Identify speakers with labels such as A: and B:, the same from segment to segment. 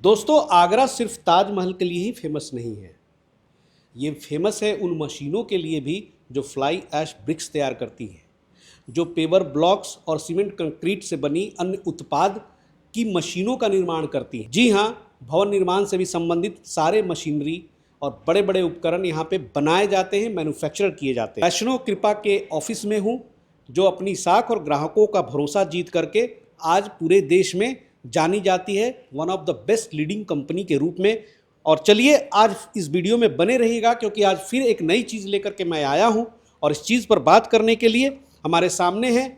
A: दोस्तों, आगरा सिर्फ ताजमहल के लिए ही फेमस नहीं है। ये फेमस है उन मशीनों के लिए भी जो फ्लाई ऐश ब्रिक्स तैयार करती हैं, जो पेवर ब्लॉक्स और सीमेंट कंक्रीट से बनी अन्य उत्पाद की मशीनों का निर्माण करती हैं। जी हाँ, भवन निर्माण से भी संबंधित सारे मशीनरी और बड़े बड़े उपकरण यहाँ पे बनाए जाते हैं, मैन्युफैक्चर किए जाते हैं। वैष्णो कृपा के ऑफिस में हूँ, जो अपनी साख और ग्राहकों का भरोसा जीत करके आज पूरे देश में जानी जाती है one of the best leading company के रूप में। और चलिए आज इस वीडियो में बने रहिएगा, क्योंकि आज फिर एक नई चीज़ लेकर के मैं आया हूं और इस चीज़ पर बात करने के लिए हमारे सामने हैं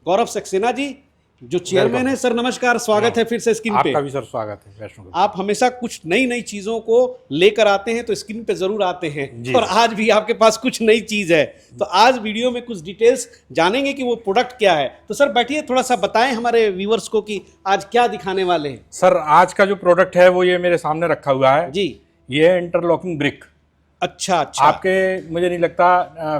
A: गौरव सक्सेना जी, जो चेयरमैन है। सर नमस्कार, स्वागत है फिर से स्क्रीन पे।
B: आपका भी सर स्वागत है वैष्णो।
A: आप हमेशा कुछ नई नई चीज़ों को लेकर आते हैं तो स्क्रीन पे ज़रूर आते हैं, और आज भी आपके पास कुछ नई चीज़ है। तो आज वीडियो में कुछ डिटेल्स जानेंगे कि वो प्रोडक्ट क्या है। तो सर बैठिए, थोड़ा सा बताएं हमारे व्यूवर्स को कि आज क्या दिखाने वाले हैं।
B: सर आज का जो प्रोडक्ट है वो ये मेरे सामने रखा हुआ है
A: जी।
B: ये है इंटरलॉकिंग ब्रिक।
A: अच्छा अच्छा।
B: आपके मुझे नहीं लगता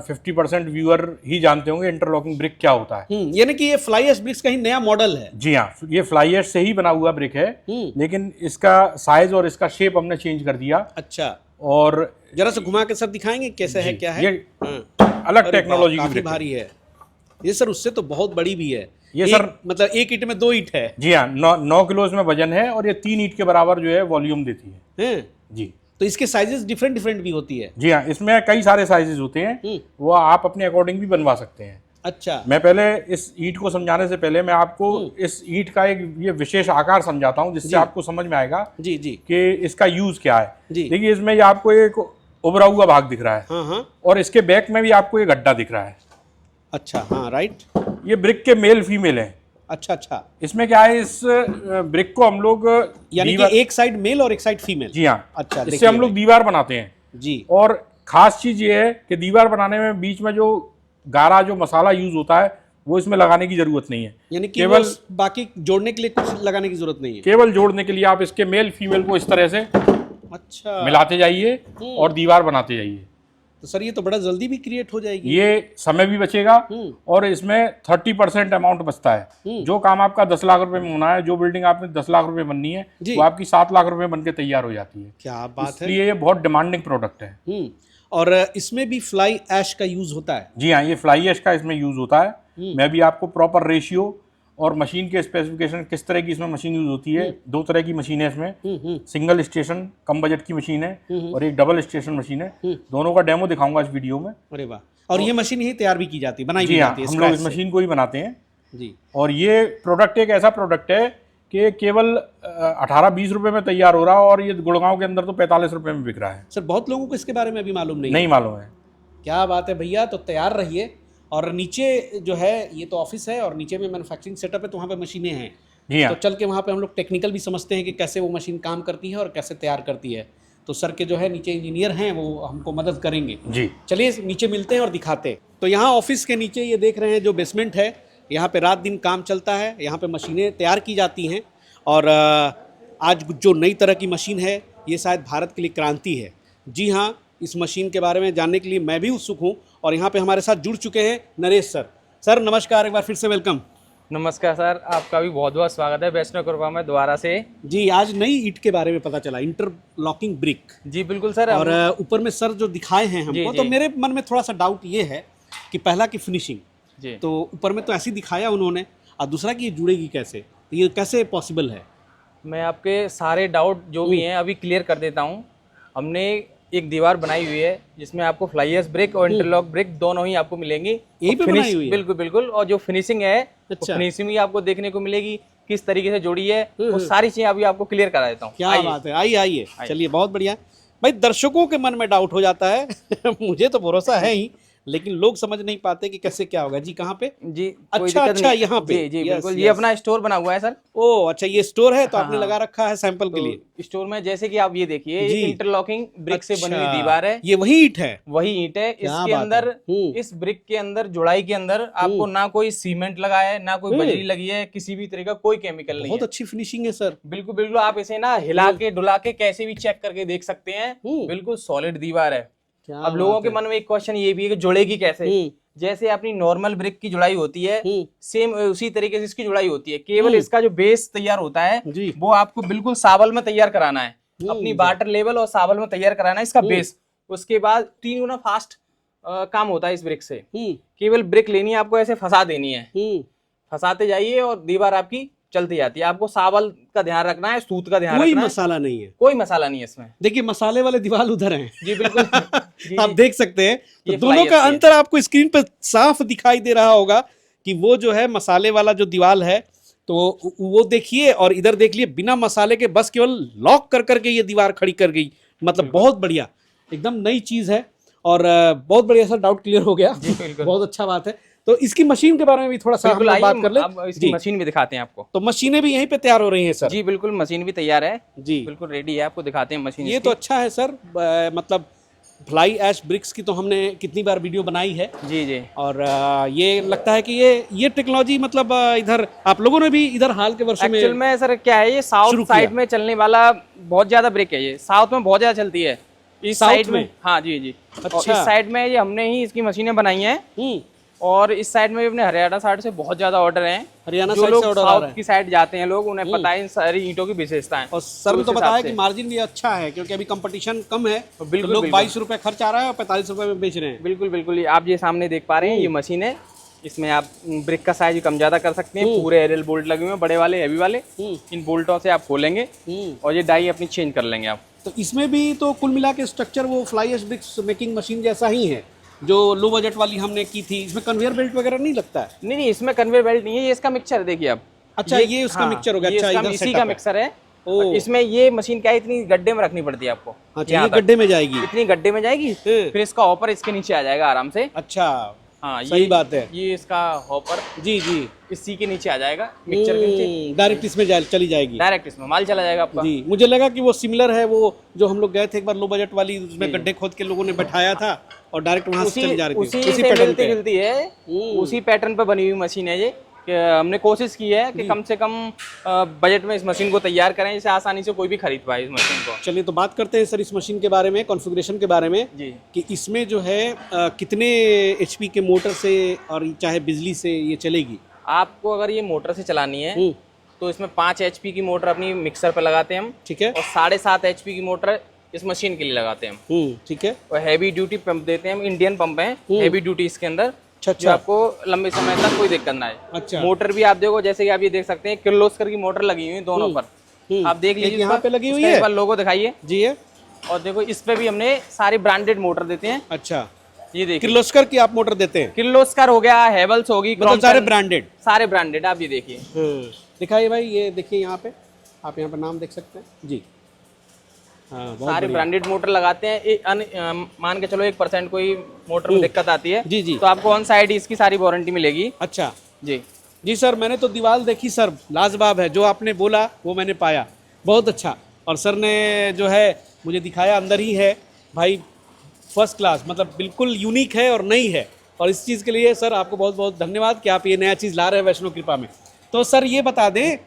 B: 50% व्यूअर ही जानते होंगे इंटरलॉकिंग ब्रिक क्या होता है।
A: यानी कि ये फ्लाई ऐश ब्रिक्स का ही नया मॉडल है।
B: जी हाँ, ये फ्लाई ऐश से ही बना हुआ ब्रिक है, लेकिन इसका साइज और इसका शेप हमने चेंज कर दिया।
A: अच्छा,
B: और
A: जरा से घुमा के सर दिखाएंगे कैसे है, क्या है।
B: ये अलग टेक्नोलॉजी की ब्रिक
A: भारी है ये सर, उससे तो बहुत बड़ी भी है
B: ये सर।
A: मतलब एक ईंट में 2 ईंट है।
B: जी हाँ, 9 किलो इसमें वजन है और ये 3 ईंट के बराबर जो है वॉल्यूम देती है। जी,
A: तो इसके साइजेस डिफरेंट डिफरेंट भी होती है।
B: जी हाँ, इसमें कई सारे साइजेस होते हैं, वो आप अपने अकॉर्डिंग भी बनवा सकते हैं।
A: अच्छा,
B: मैं पहले इस ईंट को समझाने से पहले मैं आपको इस ईंट का एक ये विशेष आकार समझाता हूँ, जिससे आपको समझ में आएगा
A: जी जी
B: कि इसका यूज क्या है।
A: जी।
B: देखिए, इसमें ये आपको एक उभरा हुआ भाग दिख रहा है।
A: हाँ,
B: और इसके बैक में भी आपको एक गड्ढा दिख रहा है।
A: अच्छा, हाँ राइट।
B: ये ब्रिक के मेल फीमेल हैं।
A: अच्छा अच्छा।
B: इसमें क्या है, इस ब्रिक को हम लोग
A: यानी कि एक साइड मेल और एक साइड फीमेल।
B: जी हाँ।
A: अच्छा,
B: इससे हम लोग दीवार बनाते हैं
A: जी।
B: और खास चीज ये है कि दीवार बनाने में बीच में जो गारा जो मसाला यूज होता है वो इसमें लगाने की जरूरत नहीं है।
A: यानी कि
B: केवल
A: बाकी जोड़ने के लिए कुछ लगाने की जरूरत नहीं है।
B: केवल जोड़ने के लिए आप इसके मेल फीमेल को इस तरह से
A: अच्छा
B: मिलाते जाइए और दीवार बनाते जाइए।
A: तो सर ये तो बड़ा जल्दी भी क्रिएट हो जाएगी।
B: ये समय भी बचेगा और इसमें 30% अमाउंट बचता है। जो काम आपका 10 लाख रुपए में होना है, जो बिल्डिंग आपने 10 लाख रुपए बननी है, वो आपकी 7 लाख रुपए बन के तैयार हो जाती है।
A: क्या बात है।
B: इसलिए ये बहुत डिमांडिंग प्रोडक्ट है।
A: और इसमें भी फ्लाई ऐश का यूज होता है।
B: जी हाँ, ये फ्लाई ऐश का इसमें यूज होता है। मैं भी आपको प्रॉपर रेशियो और मशीन के स्पेसिफिकेशन, किस तरह की इसमें मशीन यूज होती है। 2 तरह की मशीन है इसमें, सिंगल स्टेशन कम बजट की मशीन है और एक डबल स्टेशन मशीन है। दोनों का डेमो दिखाऊंगा इस वीडियो में।
A: अरे वाह। और ये मशीन ही तैयार भी की जाती है, बनाई भी
B: जी हाँ,
A: जाती है।
B: हम लोग इस मशीन को ही बनाते हैं
A: जी।
B: और ये प्रोडक्ट एक ऐसा प्रोडक्ट है कि केवल 18-20 रुपए में तैयार हो रहा है और ये गुड़गांव के अंदर तो 45 रुपए में बिक रहा है।
A: सर बहुत लोगों को इसके बारे में अभी मालूम
B: नहीं मालूम है।
A: क्या बात है भैया। तो तैयार रहिए। और नीचे जो है ये तो ऑफिस है और नीचे में मैन्युफैक्चरिंग सेटअप है, तो वहाँ पे मशीनें हैं।
B: जी हाँ।
A: तो चल के वहाँ पे हम लोग टेक्निकल भी समझते हैं कि कैसे वो मशीन काम करती है और कैसे तैयार करती है। तो सर के जो है नीचे इंजीनियर हैं, वो हमको मदद करेंगे।
B: जी, चलिए
A: नीचे मिलते हैं और दिखाते हैं। तो यहाँ ऑफिस के नीचे ये देख रहे हैं जो बेसमेंट है, यहाँ पे रात दिन काम चलता है। यहाँ पे मशीनें तैयार की जाती हैं और आज जो नई तरह की मशीन है ये शायद भारत के लिए क्रांति है। जी हाँ, इस मशीन के बारे में जानने के लिए मैं भी उत्सुक हूँ और यहाँ पे हमारे साथ जुड़ चुके हैं नरेश सर। सर नमस्कार, एक बार फिर से वेलकम।
C: नमस्कार सर, आपका भी बहुत बहुत स्वागत है वैष्णो कृपा में दोबारा से।
A: जी, आज नई ईंट के बारे में पता चला, इंटरलॉकिंग ब्रिक।
C: जी बिल्कुल सर।
A: और ऊपर में सर जो दिखाए हैं हमको, तो मेरे मन में थोड़ा सा डाउट ये है कि पहला की फिनिशिंग
C: जी,
A: तो ऊपर में तो ऐसी दिखाया उन्होंने, और दूसरा कि ये जुड़ेगी कैसे, तो ये कैसे पॉसिबल है।
C: मैं आपके सारे डाउट जो भी हैं अभी क्लियर कर देता हूँ। हमने एक दीवार बनाई हुई है जिसमें आपको फ्लाई ऐश ब्रिक और इंटरलॉक ब्रिक दोनों ही आपको मिलेंगी।
A: यही पे बनाई हुई है?
C: बिल्कुल बिल्कुल। और जो फिनिशिंग है,
A: अच्छा।
C: फिनिशिंग भी आपको देखने को मिलेगी, किस तरीके से जोड़ी है, वो सारी चीजें अभी आपको क्लियर करा देता हूँ।
A: क्या बात है। आइए। चलिए, बहुत बढ़िया भाई। दर्शकों के मन में डाउट हो जाता है मुझे तो भरोसा है ही, लेकिन लोग समझ नहीं पाते कि कैसे क्या होगा। जी कहाँ पे?
C: जी
A: अच्छा, यहाँ पे।
C: जी बिल्कुल। ये अपना स्टोर बना हुआ है सर।
A: ओ अच्छा, ये स्टोर है तो आपने लगा रखा है सैंपल के लिए।
C: स्टोर में जैसे कि आप ये देखिए, इंटरलॉकिंग ब्रिक से बनी हुई दीवार है।
A: ये वही ईंट है?
C: वही ईंट है। इसके अंदर, इस ब्रिक के अंदर, जुड़ाई के अंदर आपको ना कोई सीमेंट लगा है, ना कोई बजरी लगी है, किसी भी तरह का कोई केमिकल नहीं है।
A: बहुत अच्छी फिनिशिंग है सर।
C: बिल्कुल बिल्कुल। आप इसे ना हिला के डुला के कैसे भी चेक करके देख सकते हैं। बिल्कुल सॉलिड दीवार है। अब लोगों के मन में एक क्वेश्चन ये भी है कि जुड़ेगी कैसे। जैसे अपनी नॉर्मल ब्रिक की जुड़ाई होती है
A: हम्म।
C: सेम उसी तरीके से इसकी जुड़ाई होती है। केवल इसका जो बेस तैयार होता है
A: जी।
C: वो आपको बिल्कुल सावल में तैयार कराना है, अपनी वाटर लेवल और सावल में तैयार कराना है इसका बेस। उसके बाद 3 गुना फास्ट काम होता है इस ब्रिक से। केवल ब्रिक लेनी है आपको, ऐसे फंसा देनी है, फंसाते जाइए और दीवार आपकी चलती जाती है। आपको सावल का ध्यान रखना है, सूत का ध्यान
A: कोई
C: रखना है,
A: मसाला नहीं है,
C: कोई मसाला नहीं है इसमें।
A: देखिए मसाले वाले दीवार उधर हैं।
C: जी बिल्कुल। जी,
A: आप देख सकते हैं, तो
C: ये
A: दोनों
C: fly
A: का
C: अच्छी है।
A: अंतर आपको स्क्रीन पर साफ दिखाई दे रहा होगा कि वो जो है मसाले वाला जो दीवार है तो वो देखिए, और इधर देख लिए बिना मसाले के बस केवल लॉक कर करके ये दीवार खड़ी कर गई। मतलब बहुत बढ़िया, एकदम नई चीज है और बहुत बढ़िया सर, डाउट क्लियर हो गया। बहुत अच्छा बात है। तो इसकी मशीन के बारे में भी थोड़ा सा हम लोग बात कर ले।
C: अब इसकी मशीन भी दिखाते हैं आपको।
A: तो मशीनें भी यहीं पे तैयार हो रही हैं सर?
C: जी बिल्कुल, मशीन भी तैयार है
A: जी,
C: बिल्कुल रेडी है, आपको दिखाते हैं मशीन।
A: ये तो अच्छा है सर। मतलब फ्लाई ऐश ब्रिक्स की तो हमने कितनी बार वीडियो बनाई है।
C: जी जी।
A: और ये लगता है कि ये टेक्नोलॉजी मतलब इधर आप लोगों ने भी इधर हाल के वर्षों में
C: एक्चुअल में सर क्या है, ये साउथ साइड में चलने वाला बहुत ज्यादा ब्रिक है। ये साउथ में बहुत ज्यादा चलती है, इस साइड में। हाँ जी जी।
A: अच्छा।
C: और इस साइड में ये हमने ही इसकी मशीनें बनाई हैं और इस साइड में भी अपने हरियाणा साइड से बहुत ज्यादा ऑर्डर हैं।
A: हरियाणा
C: जो
A: साइड
C: लोग
A: से ऑर्डर आ रहा
C: साउथ
A: है।
C: की साइड जाते हैं लोग, उन्हें पता है इन सारी ईंटों की विशेषताएं।
A: और सर ने तो
C: उस
A: बताया
C: हिसाब
A: कि
C: से।
A: मार्जिन भी अच्छा है क्योंकि अभी कंपटीशन कम है। तो
C: बिल्कुल,
A: लोग
C: बिल्कुल।
A: 22 रुपए खर्च आ रहा है और 45 रुपए में बेच रहे हैं।
C: बिल्कुल बिल्कुल, आप ये सामने देख पा रहे हैं, ये मशीन है। इसमें आप ब्रिक का साइज कम ज्यादा कर सकते हैं। पूरे एरियल बोल्ट लगे हुए हैं, बड़े वाले, हैवी वाले। इन बोल्टों से आप खोलेंगे और ये डाई अपनी चेंज कर लेंगे आप।
A: तो इसमें भी तो कुल मिला के स्ट्रक्चर वो fly ash bricks making machine जैसा ही है जो लो बजट वाली हमने की थी। इसमें कन्वेयर बेल्ट वगैरह नहीं लगता है?
C: नहीं नहीं, इसमें कन्वेयर बेल्ट नहीं है, ये इसका मिक्सचर है। देखिए आप।
A: अच्छा, ये उसका मिक्सचर हो गया।
C: ये
A: अच्छा,
C: इसका
A: इधर
C: इसी
A: setup
C: का
A: है।
C: मिक्सर है। इसमें ये मशीन क्या है, इतनी गड्ढे में रखनी पड़ती है आपको।
A: अच्छा,
C: यहाँ
A: ये
C: तक।
A: गड्ढे में जाएगी।
C: इतनी गड्ढे में जाएगी, फिर इसका हॉपर इसके नीचे आ जाएगा आराम से।
A: अच्छा,
C: हाँ
A: सही बात है।
C: ये इसका हॉपर
A: जी जी,
C: इसी के नीचे आ जाएगा, मिक्सचर के नीचे
A: डायरेक्ट इसमें चली जाएगी।
C: डायरेक्ट इसमें माल चला जाएगा आपका।
A: जी, मुझे लगा कि वो सिमिलर है, वो जो हम लोग गए थे एक बार लो बजट वाली, उसमें गड्ढे खोद के लोगों ने बैठाया था और डायरेक्ट वहां से चली जा रही थी।
C: उसी से मिलती जुलती है, उसी पैटर्न पर बनी हुई मशीन है ये। कि हमने कोशिश की है कि कम से कम बजट में इस मशीन को तैयार करें जिससे आसानी से कोई भी खरीद पाए इस मशीन को।
A: चलिए तो बात करते हैं सर इस मशीन के बारे में, कॉन्फ़िगरेशन के बारे में
C: जी।
A: कि इसमें जो है कितने एचपी के मोटर से और चाहे बिजली से ये चलेगी।
C: आपको अगर ये मोटर से चलानी है तो इसमें 5 HP की मोटर अपनी मिक्सर पर लगाते हैं हम।
A: ठीक है।
C: और 7.5 HP की मोटर इस मशीन के लिए लगाते हैं हम।
A: ठीक है।
C: और हैवी ड्यूटी पंप देते हैं हम, इंडियन पंप है, हैवी ड्यूटी इसके अंदर, जो
A: अच्छा।
C: आपको लंबे समय तक कोई दिक्कत ना आए।
A: अच्छा।
C: मोटर भी आप देखो, जैसे कि आप ये देख सकते हैं किर्लोस्कर की मोटर लगी हुई है दोनों पर। आप देख लीजिए,
A: यहाँ पे लगी हुई
C: इसका
A: है।
C: एक बार लोगो दिखाइए
A: जी है।
C: और देखो इस पे भी हमने सारी ब्रांडेड मोटर देते हैं।
A: अच्छा,
C: ये देखिए,
A: किर्लोस्कर की आप मोटर देते हैं?
C: किर्लोस्कर हो गया, हेवल्स होगी,
A: मतलब सारे ब्रांडेड?
C: सारे ब्रांडेड। आप ये देखिए,
A: दिखाइए भाई, ये देखिए यहाँ पे, आप यहाँ पे नाम देख सकते हैं जी। हाँ, बहुत
C: सारे
A: बढ़िया।
C: ब्रांडेड मोटर लगाते हैं। मान के चलो 1% कोई मोटर में दिक्कत आती है
A: जी जी,
C: तो आपको ऑन साइड इसकी सारी वारंटी मिलेगी।
A: अच्छा
C: जी
A: जी सर, मैंने तो दीवार देखी सर, लाजवाब है। जो आपने बोला वो मैंने पाया, बहुत अच्छा। और सर ने जो है मुझे दिखाया, अंदर ही है भाई, फर्स्ट क्लास, मतलब बिल्कुल यूनिक है और नई है। और इस चीज़ के लिए सर आपको बहुत बहुत धन्यवाद कि आप ये नया चीज़ ला रहे हैं वैष्णो कृपा में। तो सर ये बता दें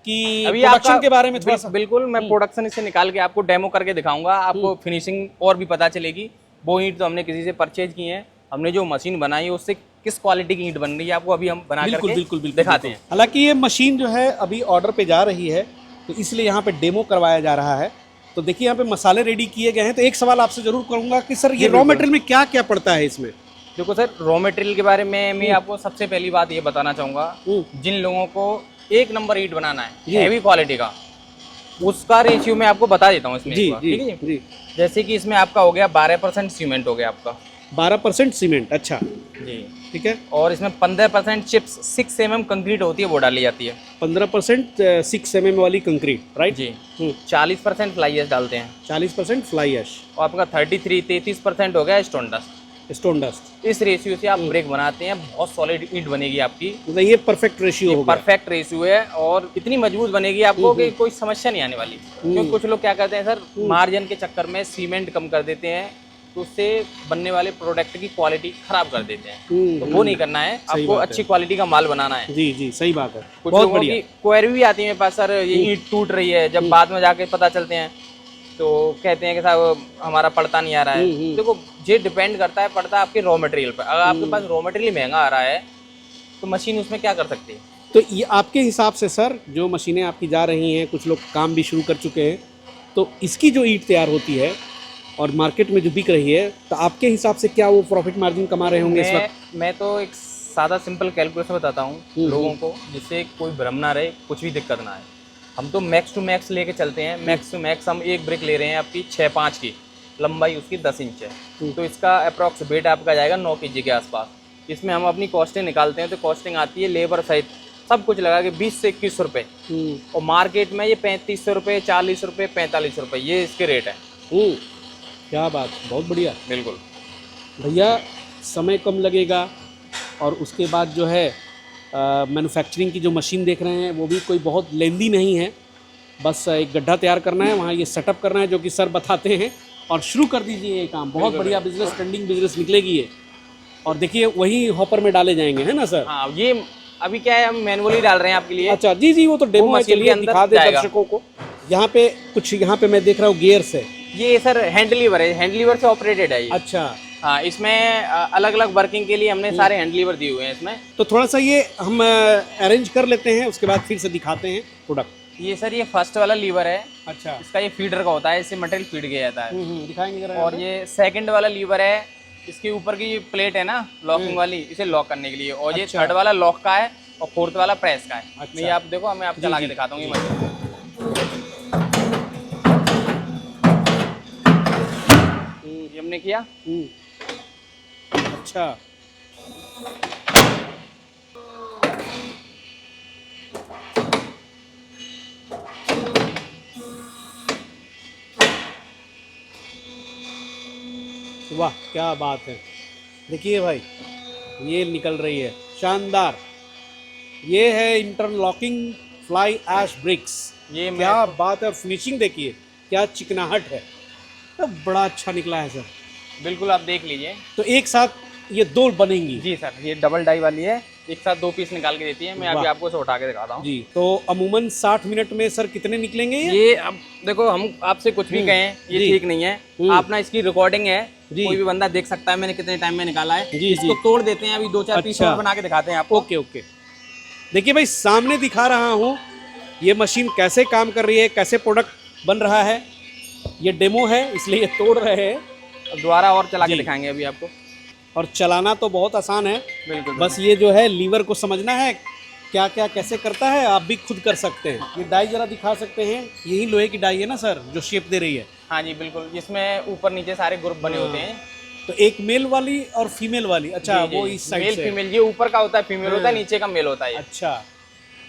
A: कि
C: अभी
A: प्रोडक्शन के बारे में थोड़ा सा।
C: बिल्कुल, मैं प्रोडक्शन इससे निकाल के आपको डेमो करके दिखाऊंगा, आपको फिनिशिंग और भी पता चलेगी। वो ईंट तो हमने किसी से परचेज की है, हमने जो मशीन बनाई है उससे किस क्वालिटी की ईंट बन रही है आपको अभी हम बना
A: बिल्कुल
C: करके
A: बिल्कुल बिल्कुल
C: दिखाते हैं।
A: हालांकि ये मशीन जो है अभी ऑर्डर पे जा रही है, तो इसलिए यहाँ पे डेमो करवाया जा रहा है। तो देखिए यहाँ पे मसाले रेडी किए गए हैं। तो एक सवाल आपसे जरूर करूंगा कि सर ये रॉ मटेरियल में क्या क्या पड़ता है इसमें?
C: देखो सर, रॉ मटेरियल के बारे में मैं आपको सबसे पहली बात ये बताना चाहूँगा, जिन लोगों को 1 नंबर ईंट बनाना है हैवी क्वालिटी का, उसका रेशियो मैं आपको बता देता हूँ इसमें।
A: जी
C: ठीक है
A: जी।
C: जैसे कि इसमें आपका हो गया 12% सीमेंट हो गया आपका।
A: 12% सीमेंट, अच्छा
C: जी।
A: ठीक है।
C: और इसमें 15% चिप्स 6 mm कंक्रीट होती है, वो डाली जाती है।
A: 15% 6 mm वाली कंक्रीट, राइट
C: जी। 40% फ्लाई ऐश डालते हैं।
A: 40% फ्लाई ऐश।
C: और आपका 33% हो गया स्टोन डस्ट।
A: Stone dust.
C: इस रेशियो से आप ब्रेक बनाते हैं, बहुत सॉलिड ईंट बनेगी आपकी।
A: मतलब ये परफेक्ट रेशियो हो गया।
C: परफेक्ट रेशियो है और इतनी मजबूत बनेगी आपको कि कोई समस्या नहीं आने वाली। क्योंकि कुछ लोग क्या करते हैं सर, मार्जिन के चक्कर में सीमेंट कम कर देते हैं, तो उससे बनने वाले प्रोडक्ट की क्वालिटी खराब कर देते हैं। तो वो नहीं करना है, आपको अच्छी क्वालिटी का माल बनाना है।
A: जी जी, सही बात है।
C: कुछ लोगों की क्वेरी भी आती है मेरे पास, सर ये ईंट टूट रही है, जब बाद में जाके पता चलते हैं तो कहते हैं कि साहब हमारा पड़ता नहीं आ रहा है। देखो ये डिपेंड करता है, पड़ता है आपके रॉ मटेरियल पर। अगर आपके पास रॉ मटेरियल महंगा आ रहा है तो मशीन उसमें क्या कर सकती है।
A: तो ये आपके हिसाब से सर जो मशीनें आपकी जा रही हैं, कुछ लोग काम भी शुरू कर चुके हैं, तो इसकी जो ईंट तैयार होती है और मार्केट में जो बिक रही है, तो आपके हिसाब से क्या वो प्रॉफिट मार्जिन कमा रहे होंगे इस वक्त?
C: मैं तो एक सादा सिंपल कैलकुलेशन बताता हूँ लोगों को, जिससे कोई भ्रम ना रहे, कुछ भी दिक्कत ना आए। हम तो मैक्स टू मैक्स लेके चलते हैं। मैक्स टू मैक्स हम एक ब्रिक ले रहे हैं आपकी 6-5 की, लंबाई उसकी 10 इंच है, तो इसका अप्रॉक्स वेट आपका जाएगा 9 kg के आसपास। इसमें हम अपनी कॉस्टिंग निकालते हैं तो कॉस्टिंग आती है लेबर सहित सब कुछ लगा के 20 से 21 रुपये, और मार्केट में ये 3500 रुपये, 40 रुपये, 45 रुपये, ये इसके रेट है।
A: क्या बात, बहुत बढ़िया।
C: बिल्कुल
A: भैया, समय कम लगेगा और उसके बाद जो है मैन्युफैक्चरिंग की जो मशीन देख रहे हैं वो भी कोई बहुत लेंदी नहीं है। बस एक गड्ढा तैयार करना है, वहाँ ये सेटअप करना है जो कि सर बताते हैं, और शुरू कर दीजिए ये काम। बहुत बढ़िया बिजनेस, ट्रेंडिंग बिजनेस निकलेगी ये। और देखिए वही हॉपर में डाले जाएंगे, है ना सर?
C: हाँ, ये अभी क्या है, हम मैनुअली डाल रहे हैं आपके लिए।
A: अच्छा, जी जी, वो तो डेमो है, चलिए दिखा दे दर्शकों को। यहाँ पे कुछ, यहाँ पे मैं देख रहा हूँ गियर्स है।
C: ये सर हैंड लीवर है, हैंड लीवर से ऑपरेटेड है ये।
A: अच्छा,
C: हाँ, इसमें अलग अलग वर्किंग के लिए हमने सारे हैंड लीवर दिए हुए हैं इसमें।
A: तो थोड़ा सा ये हम अरेंज कर लेते हैं, उसके बाद फिर से दिखाते हैं प्रोडक्ट।
C: ये सर ये फर्स्ट वाला लीवर है।
A: अच्छा,
C: इसका ये फीडर का होता है, इससे मटेरियल फीड किया जाता है।
A: दिखाएंगे जरा।
C: और ये सेकंड वाला लीवर है, इसके ऊपर की प्लेट है ना लॉकिंग वाली, इसे लॉक करने के लिए। और ये थर्ड वाला लॉक का है और फोर्थ वाला प्रेस का है।
A: अच्छा।
C: ये आप देखो, मैं आपको चला के दिखाता हूँ। ये मशीन ये हमने किया।
A: अच्छा, वाह क्या बात है। देखिए भाई, ये निकल रही है, शानदार। ये है इंटरलॉकिंग फ्लाई ऐश ब्रिक्स।
C: ये
A: क्या बात है, फिनिशिंग देखिए क्या चिकनाहट है, तो बड़ा अच्छा निकला है सर।
C: बिल्कुल, आप देख लीजिए।
A: तो एक साथ ये दो बनेंगी?
C: जी सर, ये डबल डाई वाली है, एक साथ 2 पीस निकाल के देती है। मैं अभी आपको इसे उठा के दिखाता हूँ।
A: जी, तो अमूमन 60 मिनट में सर कितने निकलेंगे
C: ये अब देखो, हम आपसे कुछ भी कहें ये ठीक नहीं है। आप ना, इसकी रिकॉर्डिंग है, कोई भी बंदा देख सकता है मैंने कितने टाइम में निकाला है। इसको तोड़ देते हैं, अभी 2-4 पीस और बना के दिखाते हैं आपको।
A: ओके ओके, देखिए भाई, सामने दिखा रहा हूँ ये मशीन कैसे काम कर रही है, कैसे प्रोडक्ट बन रहा है। ये डेमो है इसलिए ये तोड़ रहे हैं,
C: दोबारा और चला के दिखाएंगे अभी आपको।
A: और चलाना तो बहुत आसान है।
C: बिल्कुल,
A: बस ये जो है लीवर को समझना है, क्या क्या कैसे करता है, आप भी खुद कर सकते हैं। ये डाई जरा दिखा सकते हैं, यही लोहे की डाई है ना सर जो शेप दे रही है?
C: हाँ जी बिल्कुल, इसमें ऊपर नीचे सारे ग्रुप बने होते हैं।
A: तो एक मेल वाली और फीमेल वाली? अच्छा, वो इस साइड
C: मेल
A: से
C: फीमेल, ये ऊपर का होता है फीमेल होता है, नीचे का मेल होता है।
A: अच्छा,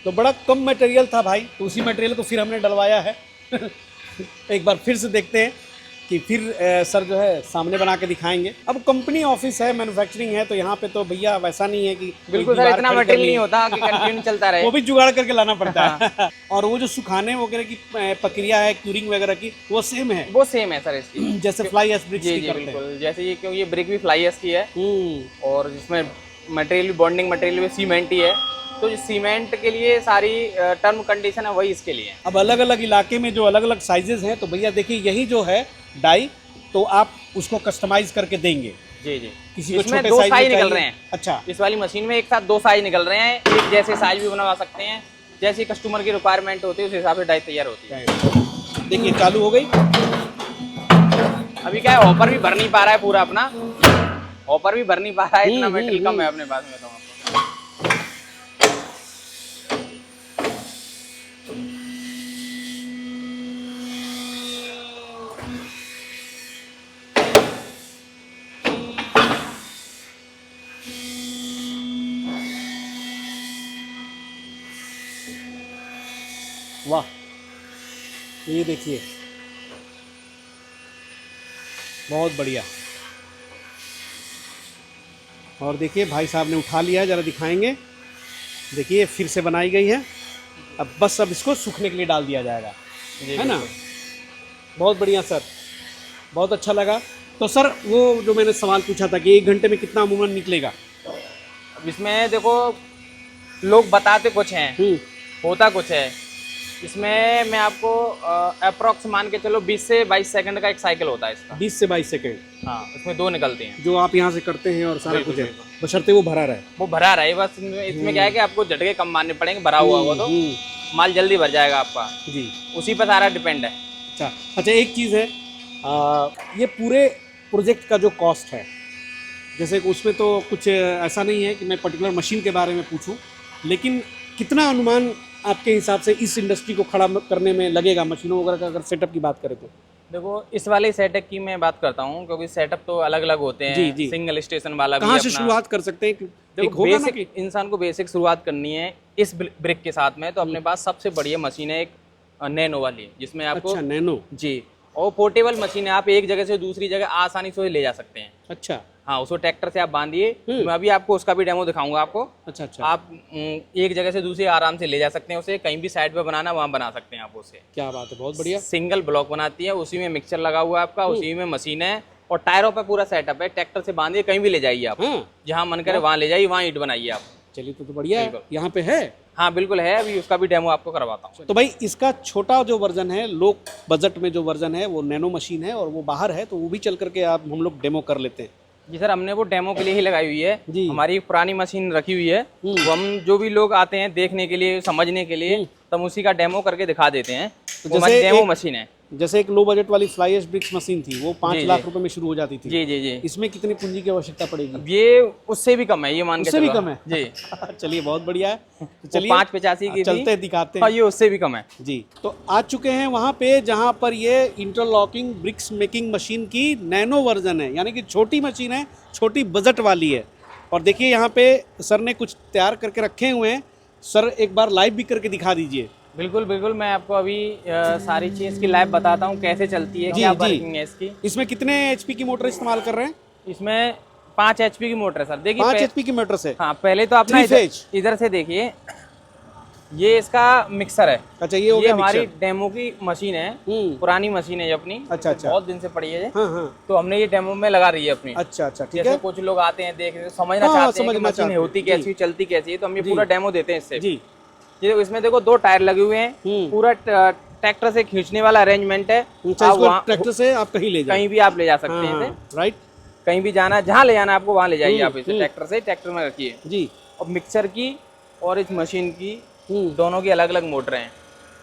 A: तो बड़ा कम मटेरियल था भाई, तो उसी मटेरियल को फिर हमने डलवाया है। एक बार फिर से देखते हैं कि फिर सर जो है सामने बना के दिखाएंगे। अब कंपनी ऑफिस है, मैन्युफैक्चरिंग है, तो यहाँ पे तो भैया वैसा नहीं है कि
C: बिल्कुल सर, इतना मटेरियल नहीं होता कि कंटिन्यू चलता रहे।
A: वो भी जुगाड़ करके लाना पड़ता है। और वो जो सुखाने वगैरह की प्रक्रिया है, क्यूरिंग वगैरह की, वो सेम है?
C: वो सेम है सर इसकी,
A: जैसे फ्लाई ऐश ब्रिक्स
C: जी
A: की
C: जी
A: करते हैं।
C: बिल्कुल, जैसे ये, क्योंकि ये ब्रिक भी फ्लाई ऐश की है और जिसमें मटेरियल भी बॉन्डिंग मटेरियल भी सीमेंट ही है, तो जो सीमेंट के लिए सारी टर्म कंडीशन है वही इसके लिए है।
A: अब अलग अलग इलाके में जो अलग अलग साइजेस हैं, तो भैया देखिए यही जो है डाई, तो आप उसको कस्टमाइज करके देंगे?
C: जी जी,
A: किसी को
C: इसमें
A: छोटे
C: 2
A: साइज
C: साइज
A: में
C: निकल
A: चाहिए?
C: रहे हैं।
A: अच्छा,
C: इस वाली मशीन में एक साथ 2 साइज निकल रहे हैं, एक जैसे साइज भी बनवा सकते हैं, जैसी कस्टमर की रिक्वायरमेंट होती है उस हिसाब से डाई तैयार होती है।
A: देखिए चालू हो गई।
C: अभी क्या है, हॉपर भी भर नहीं पा रहा है पूरा अपना, हॉपर भी भर नहीं पा रहा है, इतना मेटेरियल कम है अपने पास में। तो
A: वाह, ये देखिए बहुत बढ़िया। और देखिए भाई साहब ने उठा लिया, जरा दिखाएंगे। देखिए फिर से बनाई गई है, अब बस अब इसको सूखने के लिए डाल दिया जाएगा, है ना? बहुत बढ़िया सर, बहुत अच्छा लगा। तो सर वो जो मैंने सवाल पूछा था कि 1 घंटे में कितना अमूमन निकलेगा?
C: अब इसमें देखो, लोग बताते कुछ हैं, होता कुछ है। इसमें मैं आपको अप्रोक्स मान के चलो 20 से 22 सेकंड का एक साइकिल होता है इसका।
A: 20 से 22 सेकंड।
C: हाँ, इसमें 2 निकलते हैं
A: जो आप यहाँ से करते हैं और सारा
C: बिल्कुल,
A: कुछ है,
C: बिल्कुल।
A: बशर्ते वो भरा रहे।
C: वो भरा रहे बस। इसमें क्या है कि आपको झटके कम मारने पड़ेंगे, भरा हुआ हो तो माल जल्दी भर जाएगा आपका
A: जी।
C: उसी पर सारा डिपेंड है।
A: अच्छा, एक चीज़ है, ये पूरे प्रोजेक्ट का जो कॉस्ट है, जैसे कि उसमें तो कुछ ऐसा नहीं है कि मैं पर्टिकुलर मशीन के बारे में पूछूं, लेकिन कितना अनुमान आपके हिसाब से इस इंडस्ट्री को खड़ा करने में लगेगा, मशीनों वगैरह का अगर सेटअप की बात करें तो?
C: देखो, इस वाले सेटअप की मैं बात करता हूँ क्योंकि सेटअप तो अलग अलग होते हैं।
A: जी, जी।
C: सिंगल स्टेशन वाला भी
A: कहाँ से
C: अपना।
A: शुरुआत कर सकते हैं? एक
C: देखो,
A: होगा ना
C: बेसिक
A: कि
C: इंसान को बेसिक शुरुआत करनी है इस ब्रिक के साथ में, तो अपने पास सबसे बढ़िया मशीन है एक नैनो वाली, जिसमें आपको
A: अच्छा, नैनो।
C: जी, और पोर्टेबल मशीन है, आप एक जगह से दूसरी जगह आसानी से ले जा सकते हैं।
A: अच्छा
C: हाँ, उसको ट्रैक्टर से आप बांधिए, मैं अभी आपको उसका भी डेमो दिखाऊंगा आपको।
A: अच्छा अच्छा,
C: आप एक जगह से दूसरी आराम से ले जा सकते हैं उसे, कहीं भी साइड पे बनाना वहाँ बना सकते हैं आप उसे।
A: क्या बात है, बहुत बढ़िया।
C: सिंगल ब्लॉक बनाती है, उसी में मिक्सचर लगा हुआ है आपका, उसी में मशीन है और टायरों पे पूरा सेटअप है। ट्रैक्टर से बांधिए, कहीं भी ले जाइए आप,
A: हाँ,
C: जहाँ मन करे वहाँ ले जाइए, वहाँ ईंट बनाइए आप।
A: चलिए तो बढ़िया है, यहाँ पे है।
C: हाँ बिल्कुल है, अभी उसका भी डेमो आपको करवाता हूँ।
A: तो भाई इसका छोटा जो वर्जन है, लो बजट में जो वर्जन है, वो नैनो मशीन है और वो बाहर है, तो वो भी चल करके आप हम लोग डेमो कर लेते हैं।
C: जी सर, हमने वो डेमो के लिए ही लगाई हुई है
A: जी।
C: हमारी एक पुरानी मशीन रखी हुई है, वो हम जो भी लोग आते हैं देखने के लिए, समझने के लिए, तो हम उसी का डेमो करके दिखा देते हैं। तो हमारी डेमो मशीन है।
A: जैसे एक लो बजट वाली फ्लाई ऐश ब्रिक्स मशीन थी, वो 5 लाख रुपए में शुरू हो जाती थी।
C: जी जी जी।
A: इसमें कितनी पूंजी की आवश्यकता पड़ेगी?
C: ये उससे भी कम है, ये मान के
A: उससे भी
C: चलो।
A: कम है?
C: जी।
A: चलिए बहुत बढ़िया है, तो चलिए
C: 585 की
A: चलते हैं, दिखाते
C: हाँ,
A: हैं।
C: ये उससे भी कम है
A: जी, तो आ चुके हैं वहाँ पे जहाँ पर ये इंटरलॉकिंग ब्रिक्स मेकिंग मशीन की नैनो वर्जन है, यानी कि छोटी मशीन है, छोटी बजट वाली है। और देखिए यहाँ पे सर ने कुछ तैयार करके रखे हुए हैं। सर एक बार लाइव भी करके दिखा दीजिए।
C: बिल्कुल बिल्कुल, मैं आपको अभी सारी चीज़ की लाइव बताता हूँ कैसे चलती है,
A: जी,
C: क्या
A: जी।
C: वर्किंग है इसकी।
A: इसमें कितने एचपी की मोटर इस्तेमाल कर रहे हैं?
C: इसमें 5 HP की मोटर है सर। देखिए
A: 5 एचपी की मोटर से?
C: हाँ, पहले तो अपना
A: 3 फेज।
C: इधर से देखिए, ये इसका मिक्सर है।
A: अच्छा, ये हो
C: ये
A: गया
C: हमारी
A: मिक्सर।
C: डेमो की मशीन है, पुरानी मशीन है ये अपनी।
A: अच्छा अच्छा,
C: बहुत दिन से पड़ी है ये।
A: हाँ हाँ,
C: तो हमने ये डेमो में लगा रही है अपनी।
A: अच्छा अच्छा, ठीक
C: जैसे
A: है
C: कुछ लोग आते हैं देखने, समझना
A: हाँ,
C: चाहते हैं कि
A: समझना
C: मशीन
A: चाहते
C: होती
A: हैं।
C: कैसी,
A: जी।
C: चलती कैसी है, तो हम ये
A: जी।
C: पूरा डेमो देते हैं इससे।
A: जी।
C: ये इसमें देखो 2 टायर लगे हुए हैं, पूरा ट्रैक्टर से खींचने वाला अरेंजमेंट है।
A: अच्छा,
C: आप
A: इसको
C: वहाँ
A: ट्रैक्टर से आप कहीं ले जाओ,
C: कहीं भी आप ले जा सकते हैं इसे।
A: राइट।
C: कहीं भी जाना, जहाँ ले जाना है आपको वहाँ ले जाइए आप इसे, ट्रैक्टर से ट्रैक्टर में रखिए।
A: जी।
C: और मिक्सर की और इस मशीन की दोनों की अलग अलग मोटर हैं।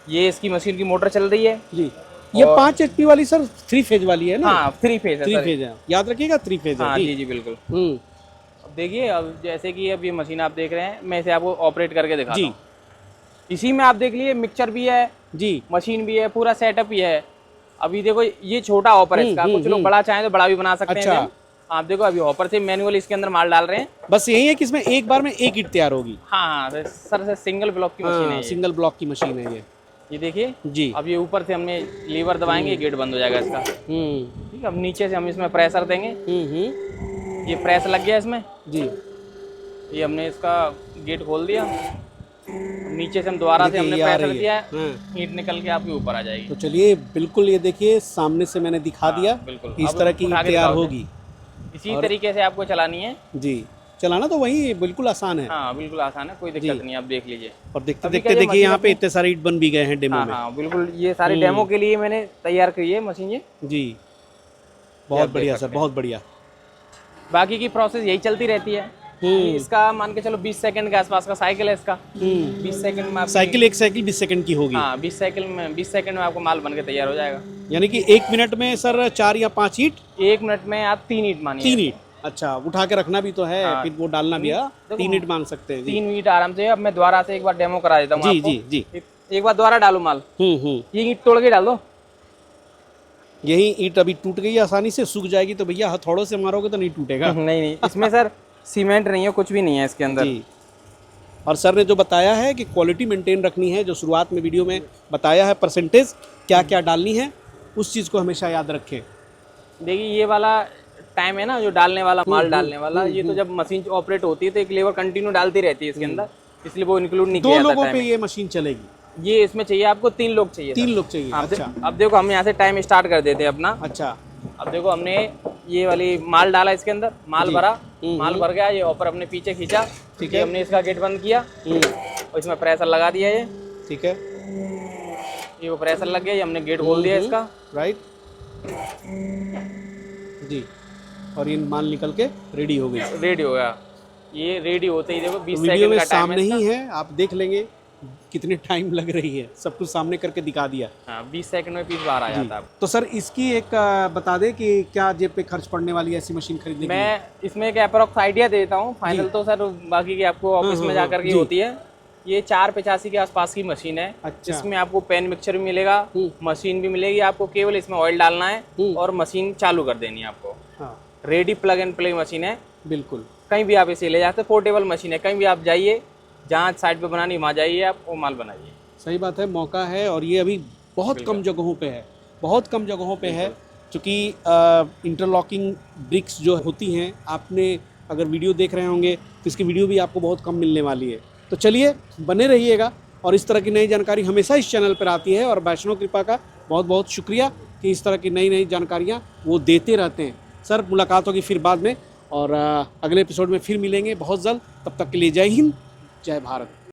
C: ये इसकी मशीन की मोटर चल रही है
A: जी। ये 5 एचपी वाली सर 3 फेज वाली है ना?
C: हाँ, 3 फेज है
A: 3
C: सर।
A: फेज है, याद रखिएगा 3 फेज है।
C: हाँ जी जी बिल्कुल। अब देखिए, अब जैसे कि अब ये मशीन आप देख रहे हैं, मैं इसे आपको ऑपरेट करके दिखाता
A: जी।
C: हूँ। इसी में आप देख लीजिए, मिक्सचर भी है
A: जी,
C: मशीन भी है, पूरा सेटअप ही है। अभी देखो ये छोटा हॉपर है इसका, कुछ लोग बड़ा चाहें तो बड़ा भी बना सकते
A: अच्छा।
C: हैं। आप देखो अभी हॉपर से मैनुअल इसके अंदर माल डाल रहे हैं।
A: बस यही है कि इसमें एक बार में एक ईंट तैयार होगी।
C: हाँ सर, से सिंगल ब्लॉक की मशीन है ये।
A: सिंगल ब्लॉक की मशीन है
C: ये देखिए
A: जी।
C: अब ये ऊपर से हमने लीवर दबाएंगे, गेट बंद हो जाएगा इसका। ठीक है, अब नीचे से हम इसमें प्रेशर देंगे। ये प्रेस लग गया इसमें
A: जी।
C: ये हमने इसका गेट खोल दिया, नीचे से हम दोबारा से हमने
A: ये आ
C: प्रेशर
A: रही है।
C: दिया, ईंट निकल के आपके ऊपर आ जाएगी।
A: तो चलिए बिल्कुल, ये देखिए सामने से मैंने दिखा दिया
C: बिल्कुल।
A: कि इस
C: अब
A: तरह की
C: उठा के
A: तैयार
C: दिखाओ।
A: होगी।
C: इसी तरीके से आपको चलानी है।
A: जी, चलाना तो वही बिल्कुल आसान है।
C: हाँ बिल्कुल आसान है, कोई दिक्कत नहीं, आप देख लीजिए।
A: और देखते
C: अभी
A: देखते
C: क्या ये
A: देखिए यहाँ
C: मशीन
A: पे इतने सारे ईंट बन भी गए हैं डेमो
C: हाँ
A: में।
C: हाँ बिल्कुल, ये सारे डेमो के लिए मैंने तैयार की है मशीन ये।
A: जी, बहुत बढ़िया सर, बहुत बढ़िया।
C: बाकी की प्रोसेस यही चलती रहती है। इसका मान के चलो 20 सेकंड के आसपास का साइकिल है इसका। 20 सेकंड में
A: साइकिल, एक साइकिल 20 सेकंड की होगी।
C: हाँ, 20 सेकंड में आपको माल बन के तैयार हो जाएगा।
A: यानी कि 1 मिनट में सर 4 या 5 ईंट?
C: 1 मिनट में आप 3 ईंट मानिए।
A: 3 ईंट? अच्छा, उठा के रखना भी तो है, फिर वो डालना भी है। 3 ईंट मान सकते हैं।
C: 3 ईंट आराम से। अब मैं दोबारा से एक बार डेमो करा देता हूँ
A: जी
C: आपको।
A: जी जी।
C: एक बार दोबारा डालो माल। ये ईंट तोड़ के डाल दो।
A: यही ईंट अभी टूट गई, आसानी से सूख जाएगी, तो भैया हथौड़ों से मारोगे तो नहीं टूटेगा।
C: नहीं, इसमें सर सीमेंट नहीं है, कुछ भी नहीं है इसके अंदर।
A: जी। और सर ने जो बताया है कि क्वालिटी मेंटेन रखनी है, जो शुरुआत में वीडियो में बताया है, परसेंटेज क्या क्या डालनी है, उस चीज़ को हमेशा याद रखें।
C: देखिए ये वाला टाइम है ना, जो डालने वाला माल डालने वाला, ये तो जब मशीन ऑपरेट होती है तो एक लेवर कंटिन्यू डालती रहती है इसके अंदर, इसलिए वो इंक्लूड नहीं किया
A: 2
C: जाता
A: लोगों
C: है।
A: पे ये मशीन चलेगी?
C: ये इसमें चाहिए आपको 3 लोग चाहिए।
A: 3 लोग चाहिए? अच्छा
C: अब देखो हम यहाँ से टाइम स्टार्ट कर देते हैं अपना।
A: अच्छा।
C: अब देखो हमने ये वाली माल डाला इसके अंदर, माल भरा, माल भर गया, ये ऊपर हमने पीछे खींचा, ठीक है, हमने इसका गेट बंद किया और इसमें प्रेशर लगा दिया ये,
A: ठीक है।
C: ये वो प्रेशर लग गया, ये हमने गेट खोल दिया इसका।
A: राइट जी, और ये माल निकल के रेडी हो गई।
C: रेडी हो गया, ये रेडी होते ही देखो 20
A: वीडियो
C: सेकंड
A: में
C: का टाइम
A: सामने
C: है
A: ही है, आप देख लेंगे कितने टाइम लग रही है, सब कुछ सामने करके दिखा दिया।
C: हाँ 20 सेकंड में पीस बाहर आ जाता है।
A: तो सर इसकी एक बता दें कि क्या जेब पे खर्च पड़ने वाली है ऐसी मशीन खरीदने के लिए?
C: मैं इसमें एक अप्रोक्स आइडिया देता हूँ, फाइनल तो सर बाकी की आपको ऑफिस में जाकर के होती है। ये 485 के आसपास की मशीन है।
A: अच्छा।
C: इसमें आपको पेन मिक्सचर भी मिलेगा, मशीन भी मिलेगी आपको, केवल इसमें ऑयल डालना है और मशीन चालू कर देनी है आपको।
A: हाँ
C: ready plug and play machine है,
A: बिल्कुल।
C: कहीं भी आप इसे ले जाते, पोर्टेबल मशीन है, कहीं भी आप जाइए, जहाँ साइड पे बनानी वहाँ जाइए, आप वो माल बनाइए।
A: सही बात है, मौका है, और ये अभी बहुत कम जगहों पे है, बहुत कम जगहों पे है, क्योंकि इंटरलॉकिंग ब्रिक्स जो होती हैं, आपने अगर वीडियो देख रहे होंगे तो इसकी वीडियो भी आपको बहुत कम मिलने वाली है। तो चलिए बने रहिएगा, और इस तरह की नई जानकारी हमेशा इस चैनल पर आती है, और वैष्णव कृपा का बहुत बहुत शुक्रिया कि इस तरह की नई नई जानकारियाँ वो देते रहते हैं। सर मुलाकात होगी फिर बाद में, और अगले एपिसोड में फिर मिलेंगे बहुत जल्द। तब तक के लिए जय हिंद, जय भारत।